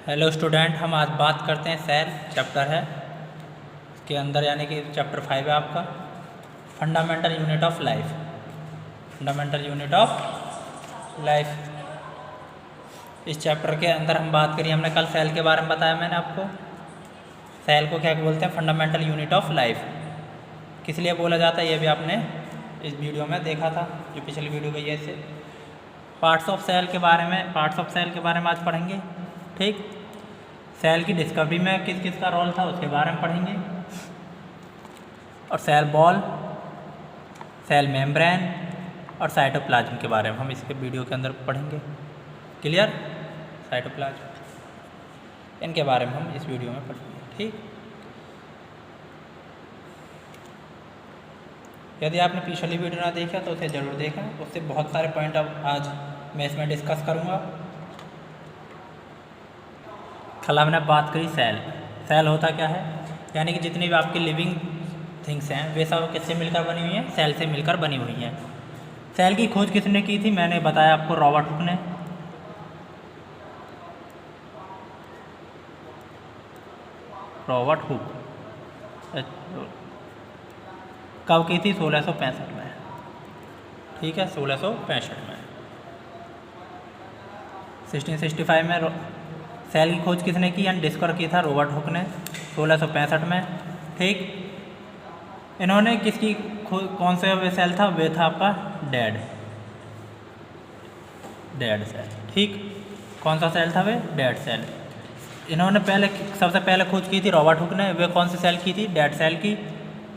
Hello student, हम आज बात करते हैं सेल चैप्टर है इसके अंदर, यानी कि चैप्टर 5 है आपका fundamental unit of life. Fundamental unit of life इस चैप्टर के अंदर हम बात करी। हमने कल सेल के बारे में बताया, मैंने आपको सेल को क्या बोलते हैं, फंडामेंटल यूनिट ऑफ लाइफ। किस लिए बोला जाता है ये भी आपने इस वीडियो में देखा था, जो पिछली वीडियो गई है। इससे पार्ट्स ऑफ सेल के बारे में आज पढ़ेंगे। ठीक, सेल की डिस्कवरी में किस किस का रोल था उसके बारे में पढ़ेंगे, और सेल वॉल, सेल मेम्ब्रेन और साइटोप्लाज्म के बारे में हम इसके वीडियो के अंदर पढ़ेंगे। क्लियर? साइटोप्लाज्म, इनके बारे में हम इस वीडियो में पढ़ेंगे। ठीक, यदि आपने पिछली वीडियो ना देखा तो उसे ज़रूर देखें, उससे बहुत सारे पॉइंट अब आज मैं इसमें डिस्कस करूँगा। कल हमने बात करी सेल होता क्या है, यानी कि जितनी भी आपकी लिविंग थिंग्स हैं वे सब किससे मिलकर बनी हुई हैं, सेल से मिलकर बनी हुई हैं। सेल की खोज किसने की थी, मैंने बताया आपको, रॉबर्ट हुक ने। रॉबर्ट हुक कब की थी? 1665 में। ठीक है, 1665 में। 1665 में सेल की खोज किसने की, यानी डिस्कवर की था रॉबर्ट हुक ने 1665 में। ठीक, इन्होंने किसकी कौन सा वे सेल था, वे था आपका डेड सेल। ठीक, कौन सा सेल था, वे डेड सेल। इन्होंने सबसे पहले खोज की थी रॉबर्ट हुक ने। वे कौन सी सेल की थी, डेड सेल की।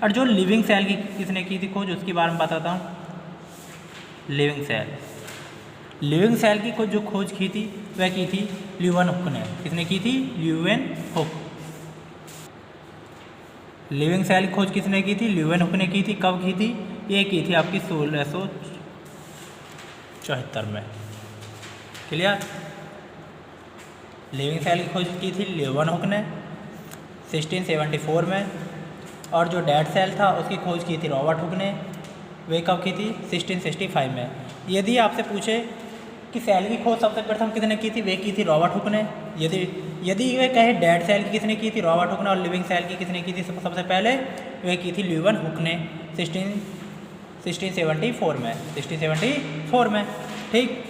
और जो लिविंग सेल की किसने की थी खोज, उसके बारे में बताता हूँ। लिविंग सेल की जो खोज की थी वह की थी ल्यूवन हुक ने। किसने की थी? ल्यूवन हुक। लिविंग सेल की खोज किसने की थी? ल्यूवन हुक ने की थी। कब की थी? ये की थी आपकी 1674 में। क्लियर? लिविंग सेल की खोज की थी ल्यूवन हुक ने 1674 में, और जो डेड सेल था उसकी खोज की थी रॉबर्ट हुक ने। वे कब की थी? 1665 में। यदि आपसे पूछे कि सेल की खोज सबसे प्रथम किसने की थी, वे की थी रॉबर्ट हुक ने। यदि वे कहे डेड सेल की किसने की थी, रॉबर्ट हुक ने, और लिविंग सेल की किसने की थी सबसे पहले, वे की थी ल्यूवन हुक ने 1674 में। ठीक,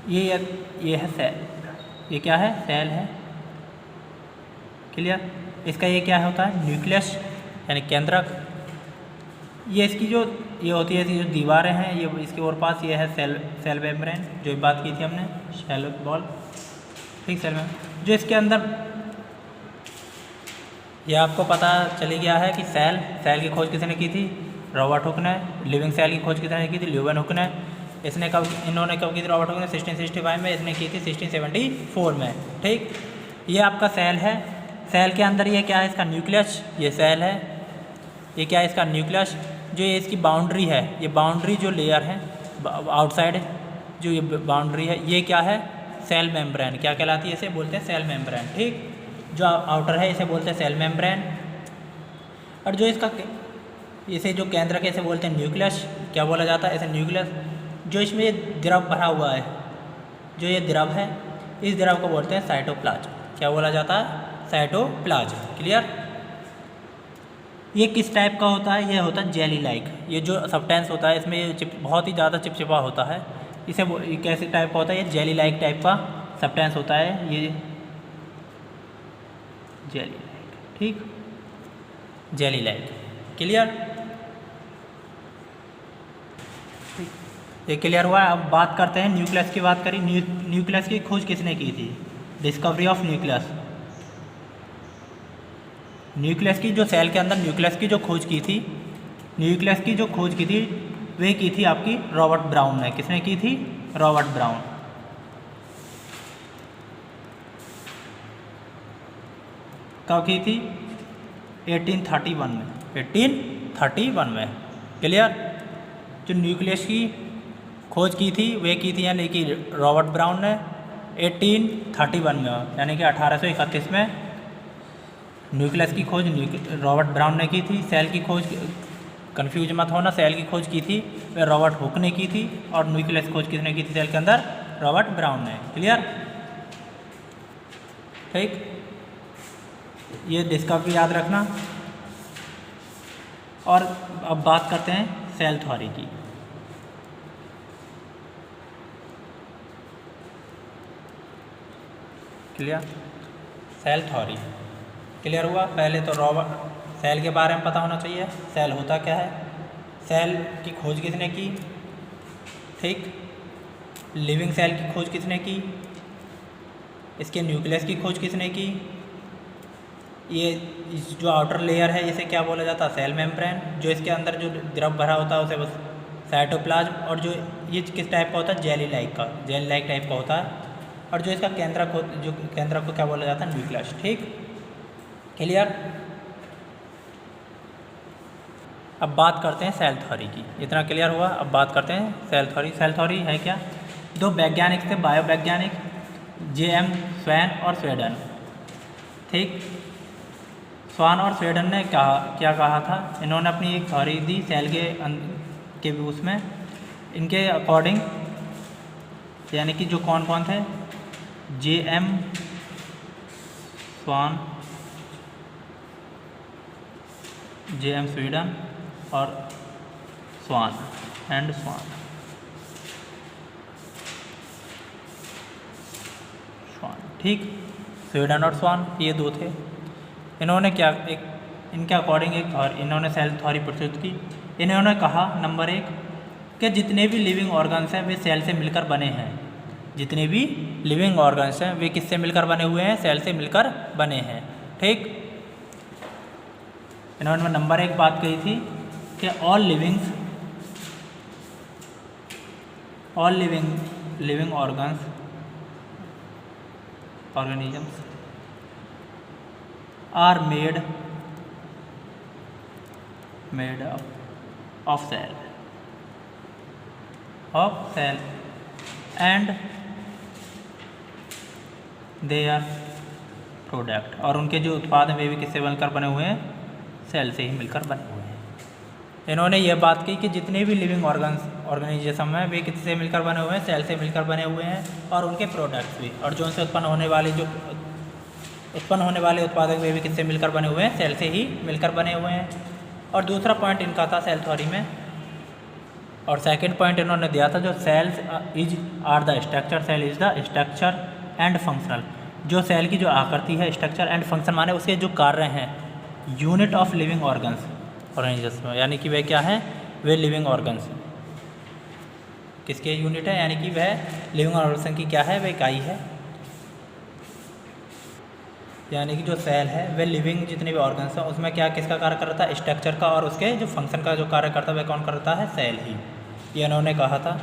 ये है सेल। ये क्या है? सेल है। क्लियर? इसका ये क्या होता है? न्यूक्लियस, यानी केंद्रक। ये इसकी जो ये होती है, इसकी जो दीवारें हैं, ये इसके और पास ये है सेल मेम्ब्रेन, जो बात की थी हमने, सेल वॉल। ठीक, सेल में जो इसके अंदर, ये आपको पता चली गया है कि सेल की खोज किसने की थी? रॉबर्ट हुक ने। लिविंग सेल की खोज किसने की थी? ल्यूवन हुक ने। इन्होंने कब की थी? रॉबर्ट हुक ने 1665 में, इसने की थी 1674 में। ठीक, ये आपका सेल है। सेल के अंदर ये क्या है? इसका न्यूक्लियस। ये सेल है, ये क्या है? इसका न्यूक्लियस। जो ये इसकी बाउंड्री है, ये बाउंड्री जो लेयर है आउटसाइड, जो ये बाउंड्री है, ये क्या है? Cell membrane. क्या कहलाती है? इसे बोलते हैं सेल मेम्ब्रेन। ठीक, जो आउटर है इसे बोलते हैं सेल मेम्ब्रेन। और जो इसका इसे जो केंद्रक है इसे बोलते हैं न्यूक्लियस। क्या बोला जाता है? इसे न्यूक्लियस। जो इसमें ये द्रव भरा हुआ है, जो ये द्रव है, इस द्रव को बोलते हैं साइटोप्लाज्म। क्या बोला जाता है? साइटोप्लाज्म। क्लियर? ये किस टाइप का होता है? ये होता है जेली लाइक। ये जो सब्सटेंस होता है इसमें ये बहुत ही ज़्यादा चिपचिपा होता है। ये कैसे टाइप का होता है? ये जेली लाइक टाइप का सब्सटेंस होता है, ये जेली लाइक। ठीक, जेली लाइक। क्लियर? ये क्लियर हुआ। अब बात करते हैं न्यूक्लियस की। बात करी, न्यूक्लियस की खोज किसने की थी? Discovery of nucleus. न्यूक्लियस की जो सेल के अंदर न्यूक्लियस की जो खोज की थी, वे की थी आपकी रॉबर्ट ब्राउन ने। किसने की थी? Robert brown. कब की थी? 1831 में। क्लियर? जो न्यूक्लियस की खोज की थी वे की थी, यानी कि रॉबर्ट ब्राउन ने 1831 में, यानी कि 1831 में न्यूक्लियस की खोज रॉबर्ट ब्राउन ने की थी। सेल की खोज कंफ्यूज मत होना, सेल की खोज की थी वह रॉबर्ट हुक ने की थी और न्यूक्लियस खोज किसने की थी सेल के अंदर, रॉबर्ट ब्राउन ने। क्लियर। ठीक, ये डिस्कवरी याद रखना। और अब बात करते हैं सेल थ्योरी की। क्लियर, सेल थ्योरी क्लियर हुआ। पहले तो सेल के बारे में पता होना चाहिए, सेल होता क्या है, सेल की खोज किसने की, ठीक, लिविंग सेल की खोज किसने की, इसके न्यूक्लियस की खोज किसने की, ये जो आउटर लेयर है इसे क्या बोला जाता है, सेल मेम्ब्रेन, जो इसके अंदर जो द्रव भरा होता है उसे बस साइटोप्लाज्म, और जो ये किस टाइप का होता है, जेली लाइक टाइप का होता है, और जो इसका केंद्रक को क्या बोला जाता है, न्यूक्लियस। ठीक, क्लियर। अब बात करते हैं सेल थ्योरी की, इतना क्लियर हुआ। अब बात करते हैं सेल थ्योरी। सेल थ्योरी है क्या, दो वैज्ञानिक थे, बायोवैज्ञानिक, J.M. स्वैन और स्वेडन। ठीक, स्वान और स्वेडन ने क्या कहा था, इन्होंने अपनी एक थ्योरी दी सेल के उसमें, इनके अकॉर्डिंग, यानी कि जो कौन कौन थे, J.M. स्वान, J.M. स्वीडन और स्वान। ठीक, स्वीडन और स्वान ये दो थे। इन्होंने इनके अकॉर्डिंग इन्होंने सेल थ्योरी प्रस्तुत की। इन्होंने कहा नंबर 1 कि जितने भी लिविंग ऑर्गन्स हैं वे सेल से मिलकर बने हैं। जितने भी लिविंग ऑर्गन्स हैं वे किससे मिलकर बने हुए हैं, सेल से मिलकर बने हैं। ठीक, इन्होंने नंबर 1 बात कही थी कि all living organisms are made of cell and their product, और उनके जो उत्पाद हैं वे भी किससे मिलकर बने हुए हैं, सेल से ही मिलकर बने हुए हैं। इन्होंने यह बात की कि जितने भी लिविंग ऑर्गेनिज्म हैं वे किससे मिलकर बने हुए हैं, सेल से मिलकर बने हुए हैं, और उनके प्रोडक्ट्स भी, और जो उनसे उत्पन्न होने वाले उत्पादक वे भी किससे मिलकर बने हुए हैं, सेल से ही मिलकर बने हुए हैं। और दूसरा पॉइंट इनका था सेल थ्योरी में, और सेकंड पॉइंट इन्होंने दिया था जो cells are the structure, cell is the structure and functional. जो सेल की जो आकृति है, स्ट्रक्चर एंड फंक्शन माने उसके जो कार्य हैं, यूनिट ऑफ लिविंग ऑर्गेनिज्म, यानी कि वे क्या हैं, वे लिविंग ऑर्गन्स किसके यूनिट है, यानी कि वह लिविंग ऑर्गेनिज्म की क्या है, वह इकाई है। यानी कि जो सेल है वह लिविंग जितने भी ऑर्गन्स हैं उसमें क्या किसका कार्य करता है, स्ट्रक्चर का, और उसके जो फंक्शन का जो कार्य करता है वह कौन करता है, सेल ही। ये इन्होंने कहा था।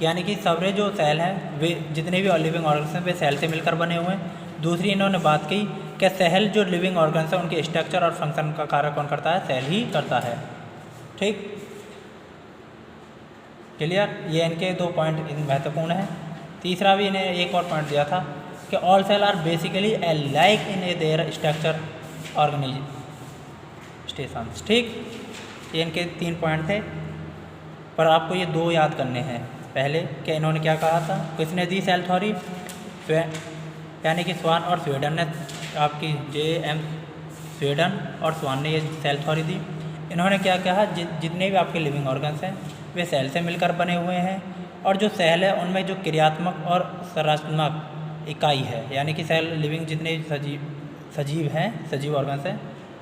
यानी कि सारे जो सेल हैं वे जितने भी लिविंग ऑर्गन्स हैं वे सेल से मिलकर बने हुए हैं। दूसरी इन्होंने बात की कि सेल जो लिविंग ऑर्गन्स हैं उनके स्ट्रक्चर और फंक्शन का कार्य कौन करता है, सेल ही करता है। ठीक, क्लियर। ये इनके 2 पॉइंट महत्वपूर्ण हैं। तीसरा भी इन्हें एक और पॉइंट दिया था कि all cell are basically like in their structure organisations. ठीक, ये इनके 3 पॉइंट थे, पर आपको ये 2 याद करने हैं। पहले कि इन्होंने क्या कहा था, किसने दी सेल थ्योरी, यानी कि स्वान और स्वीडन ने, आपकी J.M. स्वीडन और स्वान ने ये सेल थ्योरी दी। इन्होंने क्या कहा, जितने भी आपके लिविंग ऑर्गन्स हैं वे सेल से मिलकर बने हुए हैं, और जो सेल है उनमें जो क्रियात्मक और संरचनात्मक इकाई है, यानी कि सेल लिविंग जितने सजीव ऑर्गन्स हैं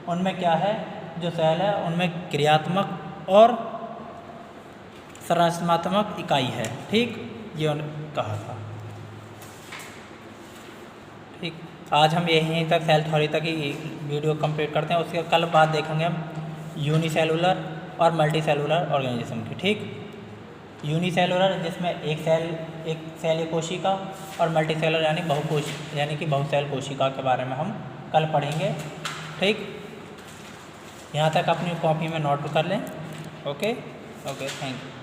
उनमें क्या है, जो सेल है उनमें क्रियात्मक और संरचनात्मक इकाई है। ठीक, ये कहा था। ठीक, आज हम यहीं तक सेल थ्योरी तक ही वीडियो कंप्लीट करते हैं। उसके कल बाद देखेंगे हम यूनिसेलुलर और मल्टीसेलुलर ऑर्गेनिज्म की। ठीक, यूनिसेलुलर जिसमें एक सेल कोशिका, और मल्टीसेलुलर यानी कि बहुसेल कोशिका के बारे में हम कल पढ़ेंगे। ठीक, यहाँ तक अपनी कॉपी में नोट कर लें। Okay, thank you.